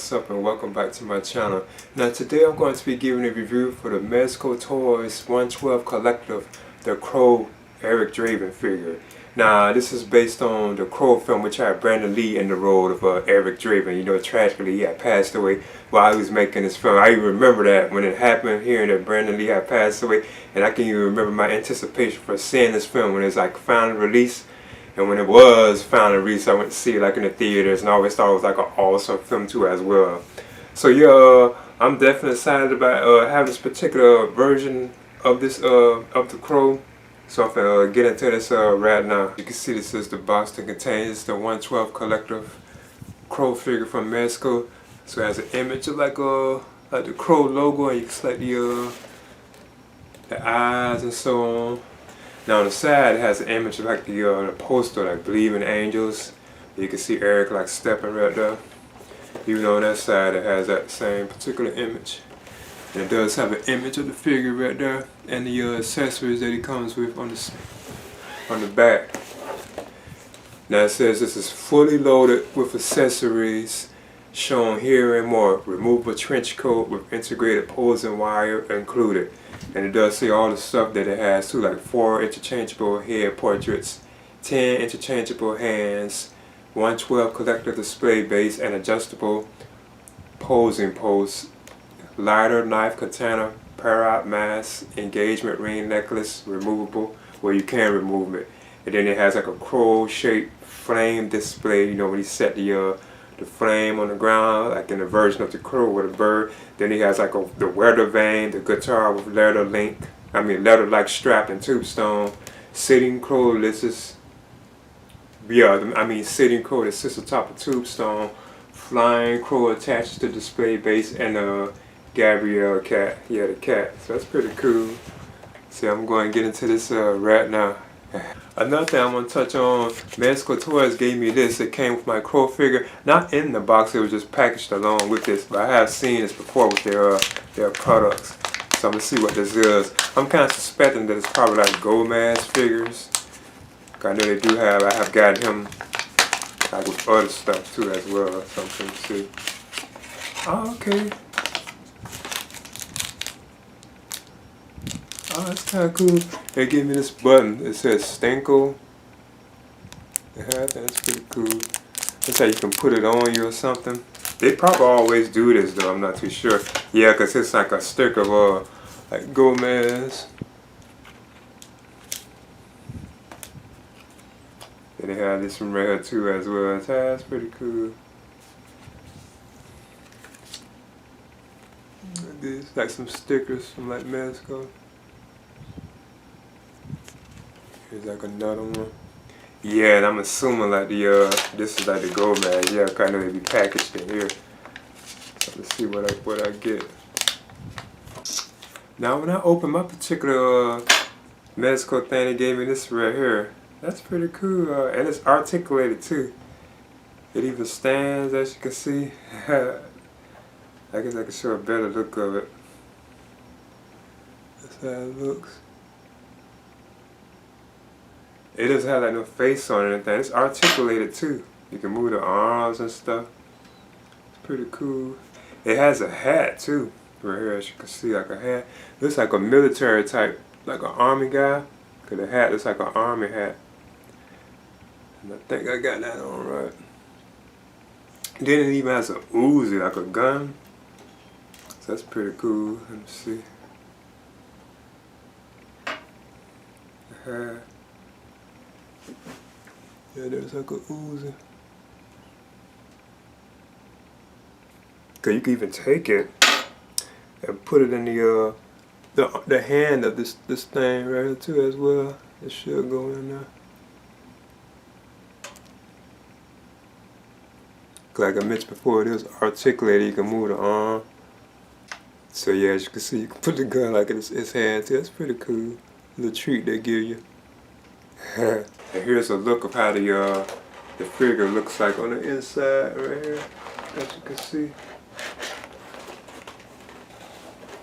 what's up, and welcome back to my channel. Now today I'm going to be giving a review for the Mezco Toyz 112 Collective, the Crow Eric Draven figure. Now this is based on the Crow film, which had Brandon Lee in the role of Eric Draven. You know, tragically he had passed away while he was making this film. I even remember that when it happened, hearing that Brandon Lee had passed away, and I can even remember my anticipation for seeing this film when it's like finally released. And when it was finally released, I went to see it like in the theaters, and I always thought it was like an awesome film too as well. So yeah, I'm definitely excited about having this particular version of this of the Crow. So I'm gonna get into this right now. You can see this is the box that contains the 112 Collective Crow figure from Mezco. So it has an image of like the Crow logo, and you can select the eyes and so on. Now on the side it has an image of like the poster, like Believing Angels. You can see Eric like stepping right there. Even though on that side it has that same particular image. And it does have an image of the figure right there, and the accessories that he comes with on the back. Now it says this is fully loaded with accessories shown here and more. Removable trench coat with integrated posing wire included. And it does say all the stuff that it has too, like 4 interchangeable head portraits, 10 interchangeable hands, 112 collective display base, and adjustable posing posts, lighter knife katana, parrot mask, engagement ring necklace, removable, where you can remove it. And then it has like a crow shaped flame display, you know, when he set the flame on the ground, like in the version of the Crow with a bird. Then he has like the weather vane, the guitar with leather-like strap and tombstone, sitting crow sitting crow that sits atop a tombstone, flying crow attached to the display base, and a Gabrielle cat. Yeah, the cat. So that's pretty cool. See, I'm going to get into this right now. Another thing I'm going to touch on, Mezco Toyz gave me this. It came with my Crow figure. Not in the box, it was just packaged along with this. But I have seen this before with their products. So I'm going to see what this is. I'm kind of suspecting that it's probably like Gomez figures. I know they do have, I have gotten him like with other stuff too as well. So I'm going to see. Oh, okay. Oh, that's kind of cool. They gave me this button. It says Stenko. That's pretty cool. That's how you can put it on you or something. They probably always do this though. I'm not too sure. Yeah, because it's like a sticker of like Gomez. And they have this from right here too as well. That's pretty cool. These like some stickers from like Mezco. Here's like another one. Yeah, and I'm assuming like this is like the Gomez. Yeah, kind of they be packaged in here. So let's see what I get. Now when I open my particular Mezco thing, they gave me this right here. That's pretty cool, and it's articulated too. It even stands, as you can see. I guess I can show a better look of it. That's how it looks. It doesn't have like no face on it or anything. It's articulated too. You can move the arms and stuff. It's pretty cool. It has a hat too. Right here, as you can see, like a hat. Looks like a military type, like an army guy. Cause the hat looks like an army hat. And I think I got that on right. Then it even has a Uzi, like a gun. So that's pretty cool. Let me see. The hat. Yeah, there's like a Uzi. Cause you can even take it and put it in the hand of this thing right here too as well. It should go in there. Like I mentioned before, it is articulated. You can move the arm. So yeah, as you can see, you can put the gun like in its hand too. That's pretty cool. Little treat they give you. And here's a look of how the figure looks like on the inside right here, as you can see.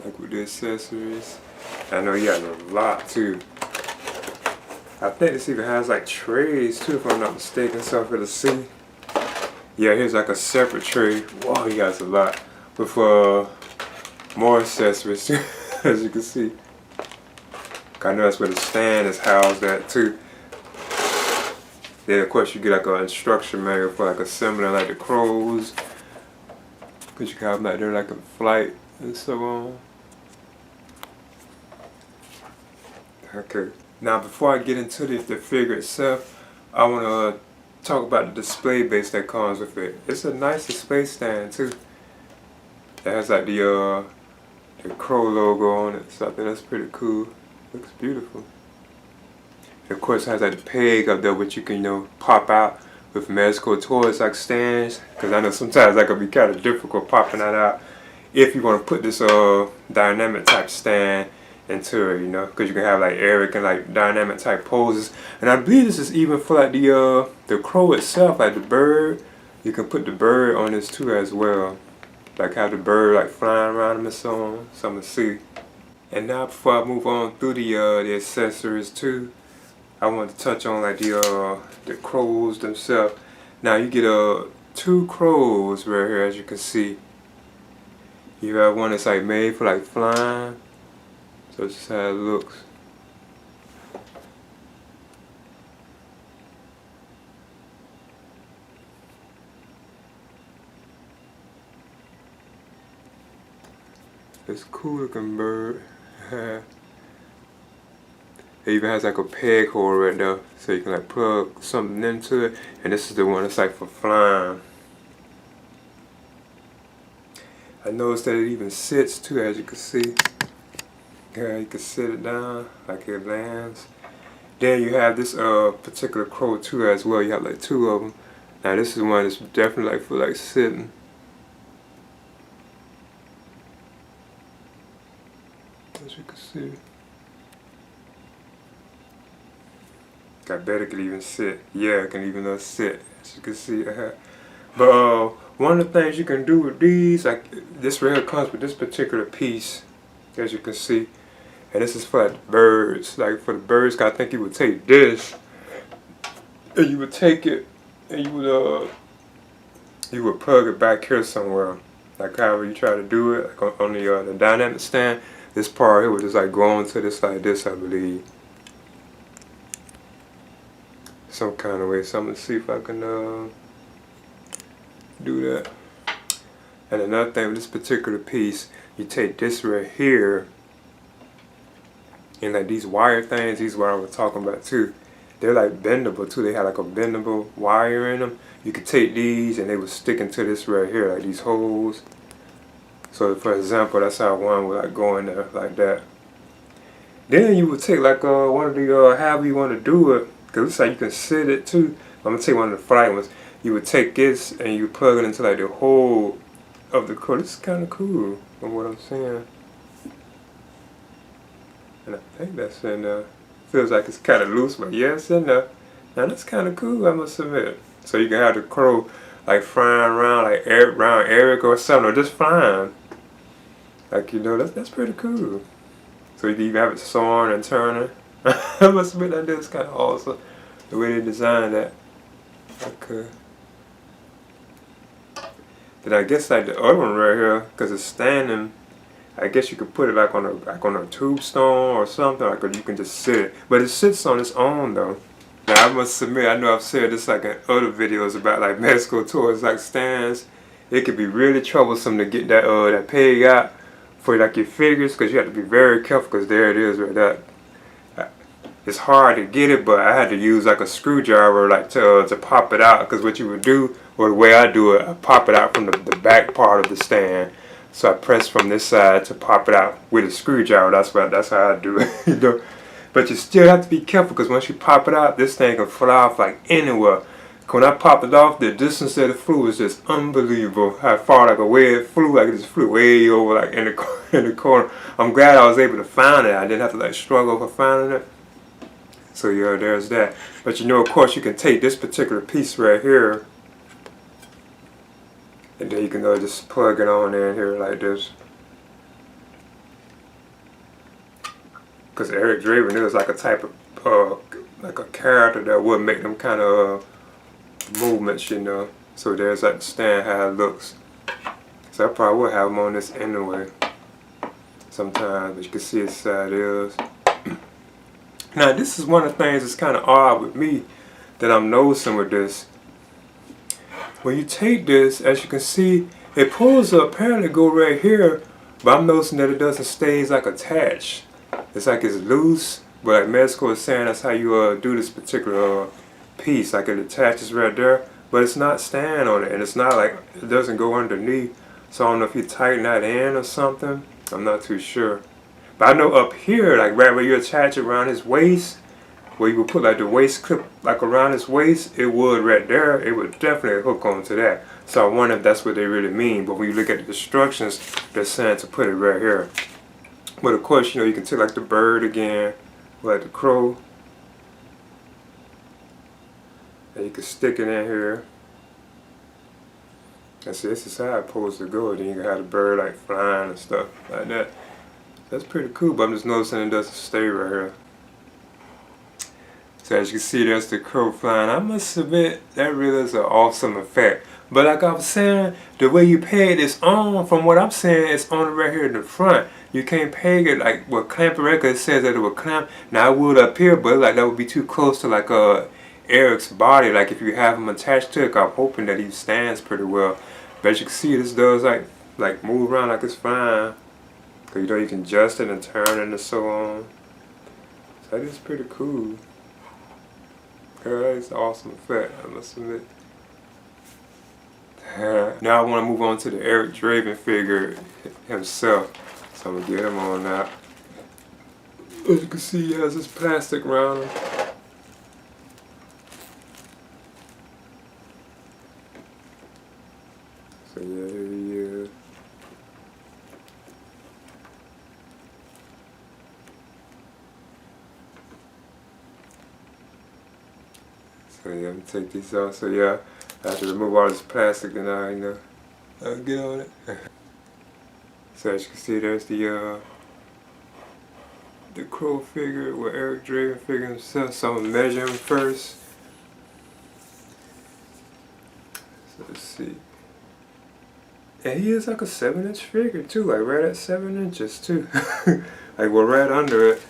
Like with the accessories. I know he has a lot too. I think this even has like trays too, if I'm not mistaken, so for the see. Yeah, here's like a separate tray. Wow, he has a lot with more accessories too, as you can see. I know that's where the stand is housed at too. Then of course you get like an instruction manual for like assembling like the crows, cause you can have them like they're like a flight and so on. Okay. Now before I get into the figure itself, I want to talk about the display base that comes with it. It's a nice display stand too. It has like the crow logo on it, so I think that's pretty cool. Looks beautiful. And of course it has like the peg up there which you can, you know, pop out with Mezco Toyz like stands, because I know sometimes that can be kind of difficult popping that out if you want to put this dynamic type stand into it, you know, because you can have like Eric and like dynamic type poses. And I believe this is even for like the crow itself, like the bird. You can put the bird on this too as well, like have the bird like flying around him and so on. So I'm gonna see. And now before I move on through the accessories too, I want to touch on like the crows themselves. Now you get 2 crows right here, as you can see. You have one that's like made for like flying. So this is how it looks. It's a cool looking bird. It even has like a peg hole right there, so you can like plug something into it. And this is the one that's like for flying. I noticed that it even sits too, as you can see. Yeah, you can sit it down like it lands. Then you have this particular crow too as well. You have like 2 of them. Now this is one that's definitely like for like sitting. As you can see. I bet it can even sit. Yeah, it can even sit, as you can see. But one of the things you can do with these, like this right here comes with this particular piece, as you can see. And this is for like the birds. Like for the birds, I think you would take this, and you would take it, and you would plug it back here somewhere. Like however you try to do it, like on the dynamic stand. This part here would just like go into this like this, I believe. Some kind of way. So I'm gonna see if I can do that. And another thing with this particular piece, you take this right here, and like these wire things, these are what I was talking about too. They're like bendable too. They have like a bendable wire in them. You could take these and they would stick into this right here, like these holes. So for example, that's how one would like go in there like that. Then you would take like one of the however you want to do it, because it's like you can sit it too. I'm gonna take one of the flight ones. You would take this and you plug it into like the hole of the crow. This is kind of cool from what I'm saying. And I think that's in there. Feels like it's kind of loose, but yeah, it's in there. Now that's kind of cool, I must admit. So you can have the crow like flying around like around Eric or something, or just flying. Like, you know, that's pretty cool. So you can even have it soaring and turning. I must admit that is kind of awesome, the way they designed that. Okay. Then I guess like the other one right here, because it's standing, I guess you could put it like on a tombstone or something, like, or you can just sit it. But it sits on its own though. Now I must admit, I know I've said this like in other videos about like Mezco Toyz like stands. It could be really troublesome to get that peg out for like your figures, because you have to be very careful, because there it is right there. It's hard to get it, but I had to use like a screwdriver like to pop it out, because what you would do, or the way I do it, I pop it out from the back part of the stand. So I press from this side to pop it out with a screwdriver. That's how I do it. You know? But you still have to be careful, because once you pop it out, this thing can fly off like anywhere. When I popped it off, the distance that it flew was just unbelievable. How far, like, away it flew, like it just flew way over like in the corner. I'm glad I was able to find it. I didn't have to like struggle for finding it. So yeah, there's that. But you know, of course, you can take this particular piece right here, and then you can just plug it on in here like this. Because Eric Draven is like a type of like a character that would make them kind of movements, you know. So there's like the stand, how it looks. So I probably will have them on this anyway sometimes, but you can see it's how it is. Now this is one of the things that's kind of odd with me that I'm noticing with this. When you take this, as you can see, it pulls up, apparently go right here, but I'm noticing that it doesn't stay like attached. It's like it's loose, but like Mezco is saying that's how you do this particular piece, like it attaches right there, but it's not staying on it, and it's not like, it doesn't go underneath. So I don't know if you tighten that in or something, I'm not too sure. But I know up here, like right where you attach it around his waist, where you would put like the waist clip like around his waist, it would right there, it would definitely hook onto that. So I wonder if that's what they really mean. But when you look at the instructions, they're saying to put it right here. But of course, you know, you can take like the bird again, like the crow, and you can stick it in here. And see, this is how it's supposed to go. Then you can have the bird like flying and stuff like that. That's pretty cool, but I'm just noticing it doesn't stay right here. So as you can see, there's the crow flying. I must admit, that really is an awesome effect. But like I was saying, the way you peg this on, from what I'm saying, it's on right here in the front. You can't peg it like with clamp it right, 'cause it says that it will clamp. Now I would up here, but like that would be too close to like Eric's body. Like if you have him attached to it, I'm hoping that he stands pretty well. But as you can see, this does like move around like it's flying. 'Cause you know you can adjust it and turn it and so on. So that is pretty cool. It's an awesome effect, I must admit. Now I want to move on to the Eric Draven figure himself. So I'm going to get him on now. As you can see, he has this plastic around him. So yeah, here he is. So yeah, I'm gonna take these off. So yeah, I have to remove all this plastic and I'll get on it. So as you can see, there's the crow figure with Eric Draven figure himself. So I'm gonna measure him first. So let's see. And he is like a 7-inch figure too, like right at 7 inches too. Like we're right under it.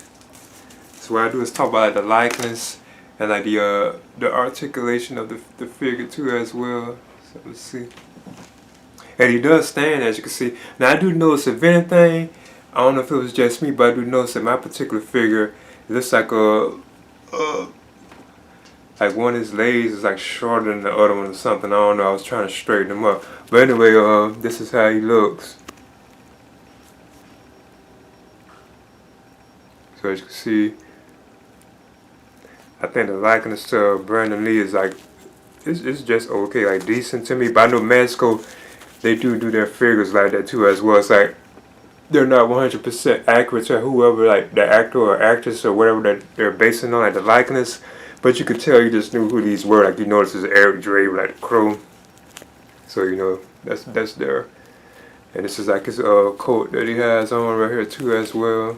So what I do is talk about like the likeness and like the articulation of the figure too as well. So let's see. And he does stand, as you can see. Now I do notice, if anything, I don't know if it was just me, but I do notice that my particular figure, it looks like like one of his legs is like shorter than the other one or something. I don't know. I was trying to straighten him up. But anyway, this is how he looks. So as you can see, I think the likeness to Brandon Lee is like, it's just okay, like decent to me. But I know Mezco, they do their figures like that too as well. It's like they're not 100% accurate to whoever, like the actor or actress or whatever that they're basing on, like the likeness. But you could tell you just knew who these were. Like you notice it's Eric Draven, like the crow. So you know that's there. And this is like his coat that he has on right here too as well.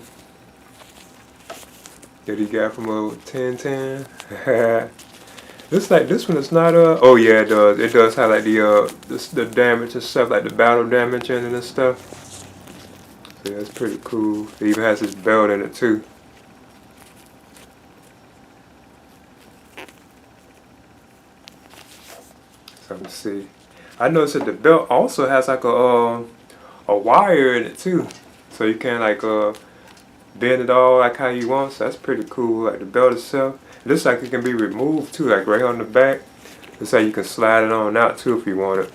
That he got from 1010. Looks like this one is not oh yeah, it does. It does have like the damage and stuff, like the battle damage in it and stuff. So yeah, it's pretty cool. It even has his belt in it too. So let's see. I noticed that the belt also has like a wire in it too. So you can like bend it all like how you want. So that's pretty cool. Like the belt itself, it looks like it can be removed too, like right on the back. Looks like you can slide it on out too if you want it.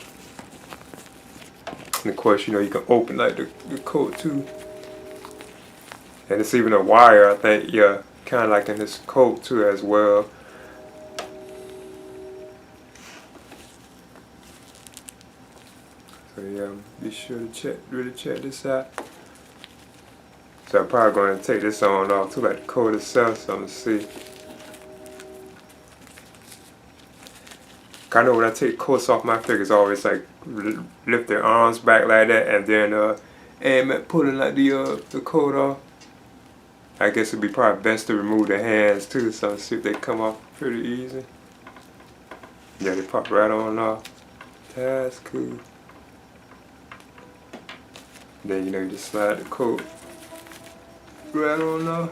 And of course, you know, you can open like the coat too. And it's even a wire, I think, yeah, kind of like in this coat too as well. So yeah, be sure to really check this out. So I'm probably going to take this on off too, like the coat itself, so I'm going to see. I know when I take coats off my figures, I always like lift their arms back like that and then aim at pulling like the coat off. I guess it'd be probably best to remove the hands too, so see if they come off pretty easy. Yeah, they pop right on off. That's cool. Then you know you just slide the coat right on there.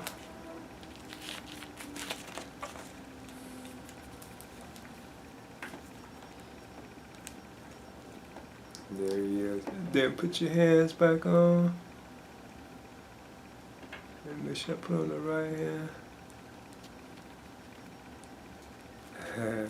There he is. Then put your hands back on. And make sure I put on the right hand. Okay.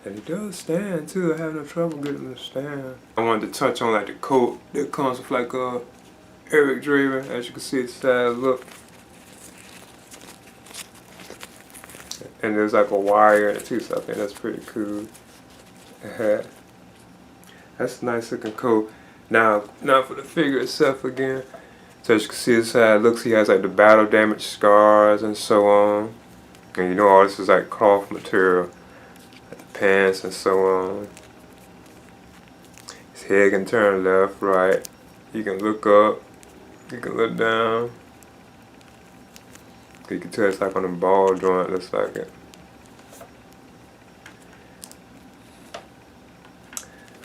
And he does stand too. I have no trouble getting him to stand. I wanted to touch on like the coat that comes with like Eric Draven. As you can see, it's side look. And there's like a wire in it too, so I think that's pretty cool. That's a nice looking coat. Now for the figure itself again. So as you can see, this side looks, he has like the battle damage scars and so on. And you know all this is like cloth material. Pants and so on. His head can turn left, right. You can look up. You can look down. You can tell it's like on the ball joint, looks like it.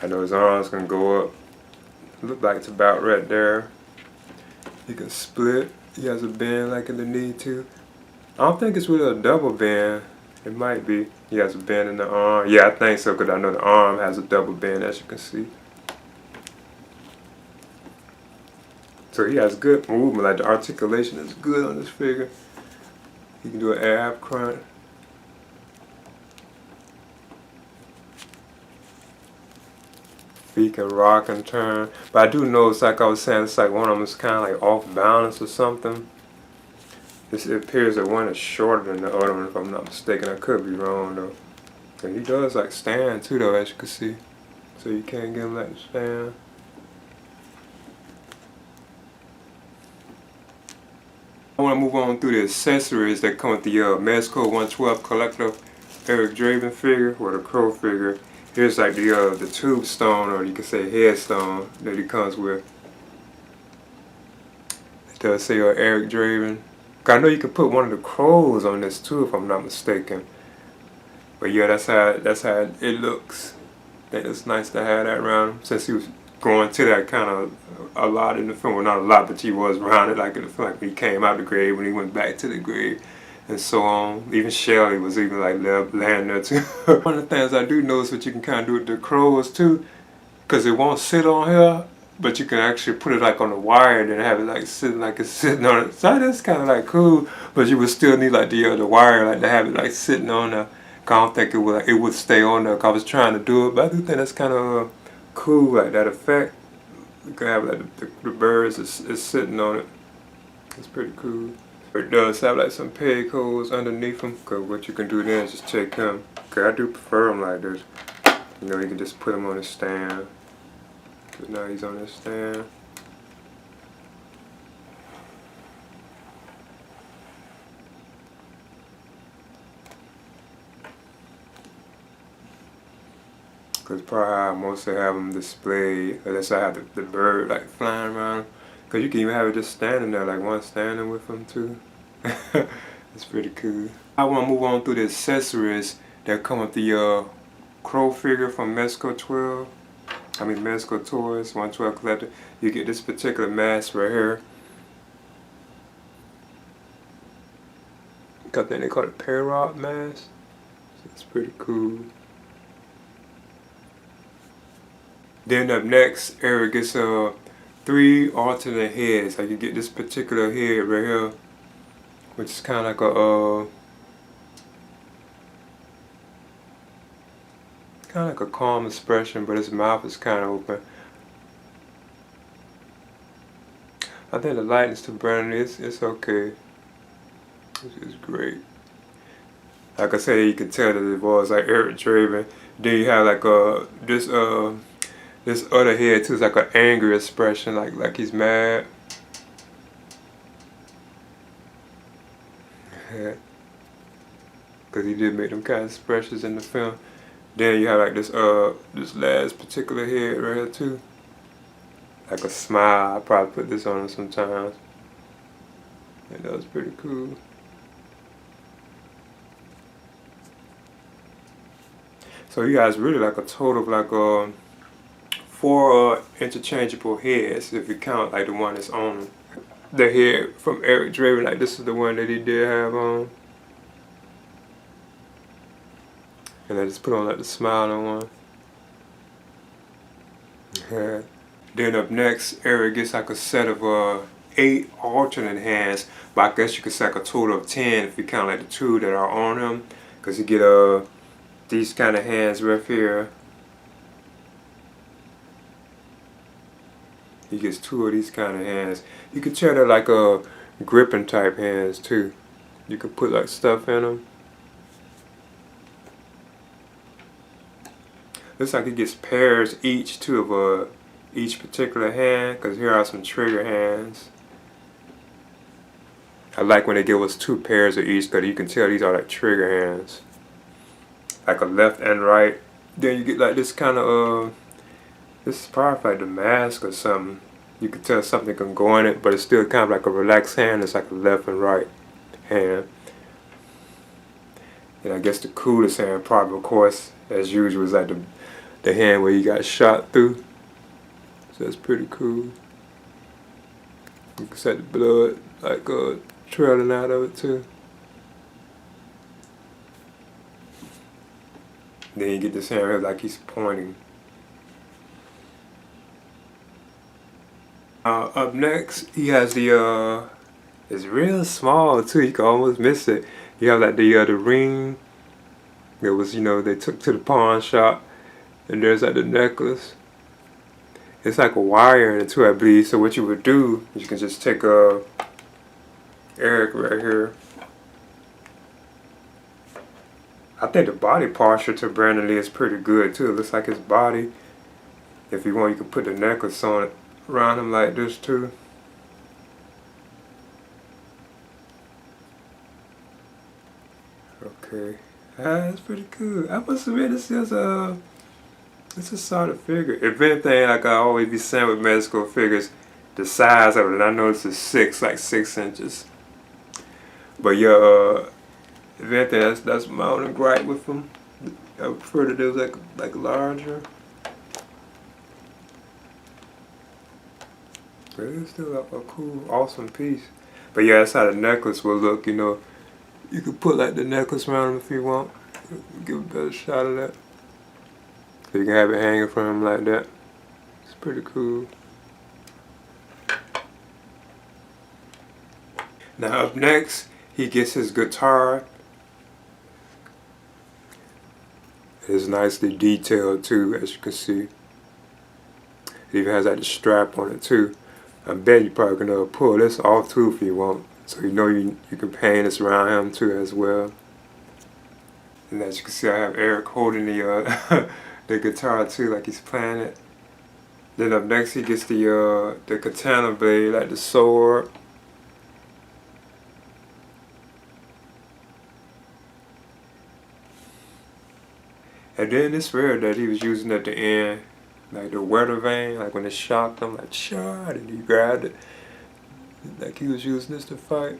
I know his arms can go up. Look like it's about right there. You can split. He has a bend like in the knee too. I don't think it's really a double bend. It might be. He has a bend in the arm. Yeah, I think so, because I know the arm has a double bend, as you can see. So he has good movement, like the articulation is good on this figure. He can do an ab crunch. Feet can rock and turn. But I do notice, like I was saying, it's like one of them is kind of like off balance or something. It appears that one is shorter than the other one, if I'm not mistaken. I could be wrong though. And he does like stand too though, as you can see. So you can't get him like to stand. I want to move on through the accessories that come with the Mezco 112 collector Eric Draven figure, or the crow figure. Here's like the tombstone, or you could say headstone, that he comes with. It does say Eric Draven. I know you can put one of the crows on this too, if I'm not mistaken. But yeah, that's how it looks. I think it's nice to have that around him, since he was going to that kind of a lot in the film. Well, not a lot, but he was around it like in the film, like when he came out of the grave, when he went back to the grave, and so on. Even Shelley was even like laying there too. One of the things I do notice what you can kind of do with the crows too, because it won't sit on here. But you can actually put it like on the wire and then have it like sitting like it's sitting on it. So that's kind of like cool. But you would still need like the wire, like to have it like sitting on there. I don't think it would stay on there. Cause I was trying to do it, but I do think that's kind of cool, like that effect. You can have like the birds is sitting on it. It's pretty cool. It does have like some peg holes underneath them. Cause what you can do then is just take them. Cause I do prefer them like this. You know, you can just put them on a stand. But now he's on his stand. Because probably how I mostly have them displayed, unless I have the bird like flying around. Because you can even have it just standing there, like one standing with them too. It's pretty cool. I want to move on through the accessories that come with the crow figure from Mezco Toyz. Mezco Toyz 112 collector. You get this particular mask right here. I think they call it parrot mask. So it's pretty cool. Then up next, Eric gets 3 alternate heads. Like you get this particular head right here, which is kind of like a calm expression, but his mouth is kind of open. I think the light is too bright. It's okay. It's great. Like I said, you can tell that it was like Eric Draven. Then you have like this other head too. It's like an angry expression, like he's mad. Because he did make them kind of expressions in the film. Then you have like this last particular head right here too. Like a smile. I probably put this on him sometimes. And that was pretty cool. So you guys really like a total of like 4 interchangeable heads if you count like the one that's on the head from Eric Draven. Like this is the one that he did have on. And I just put on like the smiling one. Yeah. Then up next, Eric gets like a set of 8 alternate hands, but I guess you could say like a total of 10 if you count like the 2 that are on him, because you get these kind of hands right here. He gets 2 of these kind of hands. You could tell they're like gripping type hands too. You could put like stuff in them. Looks like he gets pairs each too of each particular hand, because here are some trigger hands. I like when they give us 2 pairs of each, because you can tell these are like trigger hands. Like a left and right. Then you get like this kind of this is probably like the mask or something. You can tell something can go in it, but it's still kind of like a relaxed hand. It's like a left and right hand. And I guess the coolest hand probably, of course, as usual, is like the hand where you got shot through. So that's pretty cool. You can see the blood like trailing out of it too. Then you get this hand here like he's pointing. Up next, he has the it's real small too. You can almost miss it. You have like the ring that was, they took to the pawn shop, and there's like the necklace. It's like a wire in it too, I believe. So what you would do is you can just take Eric right here. I think the body posture to Brandon Lee is pretty good too. It looks like his body. If you want, you can put the necklace on it around him like this too. Okay, that's pretty cool. I must admit, this is it's a solid figure. If anything, like I always be saying with Mezco figures, the size of it, and I know this is like 6 inches. But yeah, if anything, that's my only gripe with them. I prefer that it was like larger. But it's still like a cool, awesome piece. But yeah, that's how the necklace will look, You could put like the necklace around him if you want. Give a better shot of that. So you can have it hanging from him like that. It's pretty cool. Now up next, he gets his guitar. It's nicely detailed too, as you can see. It even has like the strap on it too. I bet you probably can pull this off too if you want. So you can paint this around him too as well. And as you can see, I have Eric holding the the guitar too, like he's playing it. Then up next, he gets the katana blade, like the sword. And then it's rare that he was using at the end, like the weather vane, like when it shocked him, like shot, and he grabbed it. Like he was using this to fight.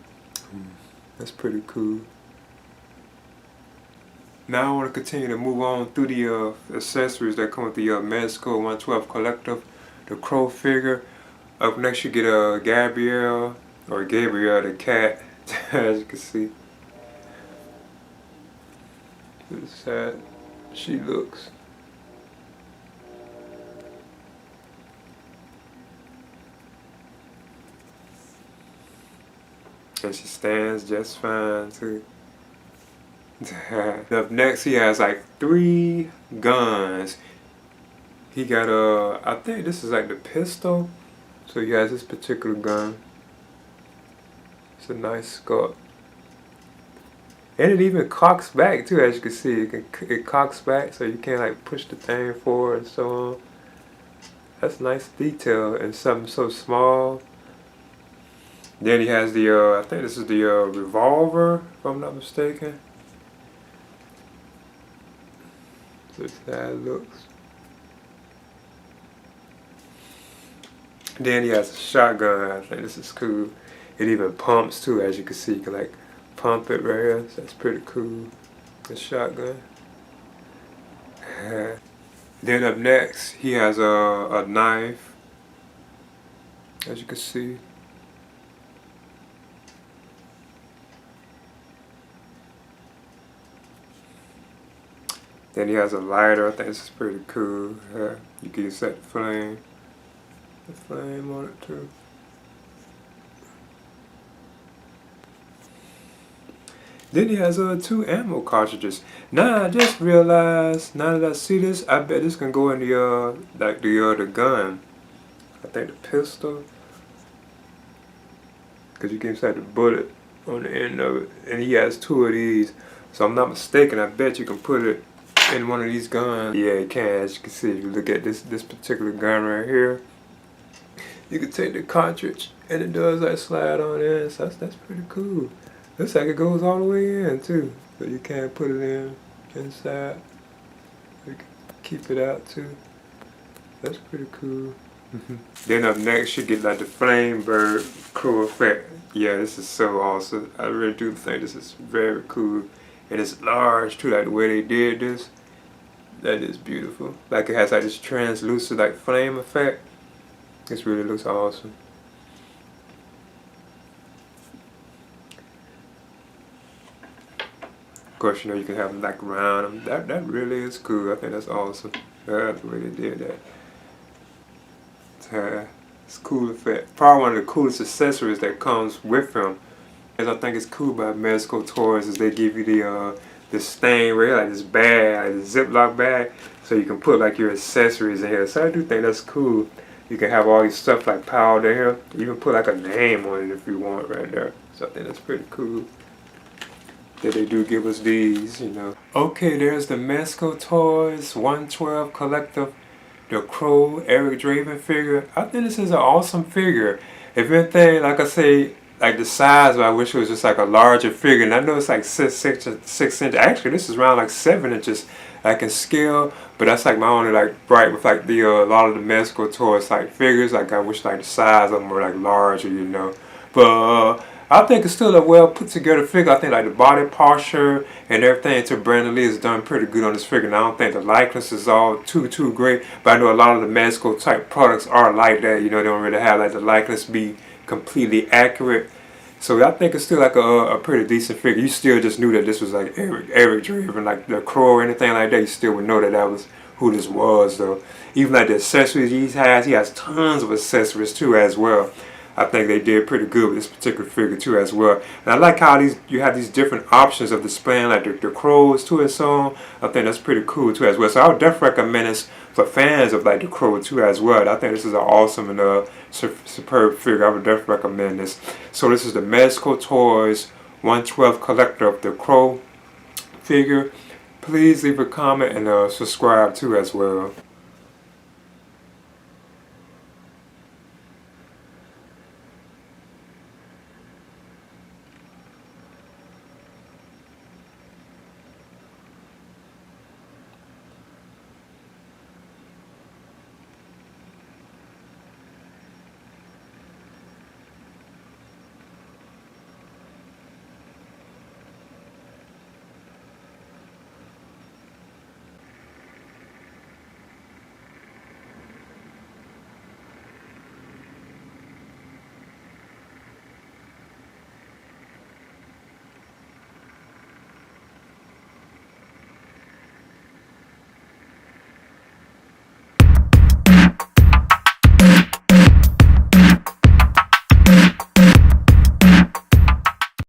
That's pretty cool. Now I want to continue to move on through the accessories that come with the Mezco 112 Collective, the crow figure. Up next you get Gabrielle the cat, as you can see. This is sad she looks. And she stands just fine too. Up next, he has like 3 guns. He got I think this is like the pistol. So he has this particular gun. It's a nice sculpt. And it even cocks back too, as you can see. It cocks back, so you can't like push the thing forward and so on. That's nice detail and something so small. Then he has the I think this is the revolver, if I'm not mistaken. This is how it looks. Then he has a shotgun. I think this is cool. It even pumps too, as you can see. You can like pump it right here. So that's pretty cool. The shotgun. Then up next, he has a knife, as you can see. Then he has a lighter. I think this is pretty cool. You can set the flame on it too. Then he has 2 ammo cartridges. Now I just realized, now that I see this, I bet this can go in the the gun. I think the pistol, because you can insert the bullet on the end of it. And he has 2 of these. So I'm not mistaken, I bet you can put it in one of these guns. Yeah, you can. As you can see, if you look at this particular gun right here, you can take the cartridge and it does like slide on in. So that's pretty cool. Looks like it goes all the way in too, so you can't put it in inside. You can keep it out too. That's pretty cool. Then up next you get like the flame bird crow effect. Yeah, this is so awesome. I really do think this is very cool, and it's large too. Like the way they did this, that is beautiful. Like it has like this translucent like flame effect. This really looks awesome. Of course, you know, you can have them like around them. That really is cool. I think that's awesome. The way they did that. It's cool effect. Probably one of the coolest accessories that comes with them. As I think it's cool about Mezco Toyz is they give you the stain right here, like this bag, like this Ziploc bag, so you can put like your accessories in here. So I do think that's cool. You can have all your stuff like piled in here. You can put like a name on it if you want right there. So I think that's pretty cool that they do give us these, you know. Okay, there's the Mezco Toyz 112 Collective, the Crow Eric Draven figure. I think this is an awesome figure. If anything, like I say, like the size, I wish it was just like a larger figure. And I know it's like 6 inches. Actually, this is around like 7 inches, like in scale. But that's like my only like right with like the a lot of the Mezco Toyz like figures. Like I wish like the size of them were like larger, you know. But I think it's still a well put together figure. I think like the body posture and everything to Brandon Lee is done pretty good on this figure. And I don't think the likeness is all too great. But I know a lot of the Mezco type products are like that. You know, they don't really have like the likeness be completely accurate. So I think it's still like a pretty decent figure. You still just knew that this was like Eric Draven, like the Crow or anything like that. You still would know that that was who this was though. Even like the accessories he has tons of accessories too as well. I think they did pretty good with this particular figure too as well. And I like how you have these different options of displaying like the crows too and so on. I think that's pretty cool too as well. So I would definitely recommend this for fans of like the Crow too as well. I think this is an awesome and superb figure. I would definitely recommend this. So this is the Mezco Toyz 112 Collector of the Crow figure. Please leave a comment and subscribe too as well.